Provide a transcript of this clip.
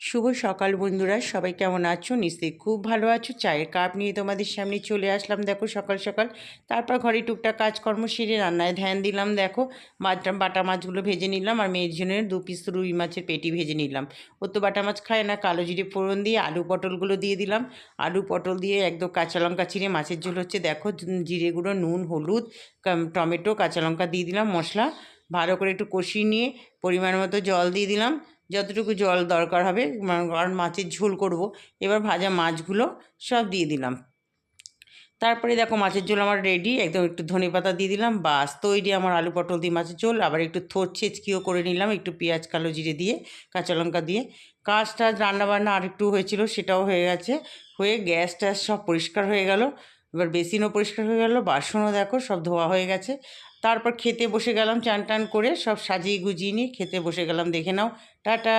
শুভ সকাল বন্ধুরা, সবাই কেমন আছো? নিশ্চয়ই খুব ভালো আছো। চায়ের কাপ নিয়ে তোমাদের সামনে চলে আসলাম, দেখো সকাল সকাল। তারপর ঘরে টুকটাক কাজকর্ম সেরে রান্নায় ধ্যান দিলাম। দেখো বাটা মাছগুলো ভেজে নিলাম, আর মেয়ের জন্য 2 পিস রুই মাছের পেটি ভেজে নিলাম। ও তো বাটা মাছ খায় না। কালো জিরে ফোড়ন দিয়ে আলু পটলগুলো দিয়ে দিলাম। আলু পটল দিয়ে একদম কাঁচা লঙ্কা চিড়ে মাছের ঝোল হচ্ছে। দেখো জিরে গুঁড়ো, নুন, হলুদ, টমেটো, কাঁচা লঙ্কা দিয়ে দিলাম, মশলা ভালো করে একটু কষিয়ে নিয়ে পরিমাণ মতো জল দিয়ে দিলাম, যতটুকু জল দরকার হবে, কারণ মাছের ঝোল করব। এবার ভাজা মাছগুলো সব দিয়ে দিলাম। তারপরে দেখো মাছের ঝোল আমার রেডি, একদম একটু ধনেপাতা দিয়ে দিলাম, বাস তৈরি আমার আলু পটল দিয়ে মাছের ঝোল। আবার একটু থোড় ছেঁচকিও করে নিলাম, একটু পেঁয়াজ কালো জিরে দিয়ে, কাঁচা লঙ্কা দিয়ে। কাজ টাজ রান্নাবান্না আর একটু হয়েছিল, সেটাও হয়ে গেছে। হয়ে গ্যাস ট্যাস সব পরিষ্কার হয়ে গেল। এবার বেসিনও পরিষ্কার হয়ে গেল, বাসনও দেখো সব ধোয়া হয়ে গেছে। তারপর খেতে বসে গেলাম, চান টান করে সব সাজিয়ে গুজিয়ে নিয়ে খেতে বসে গেলাম। দেখে নাও, টাটা।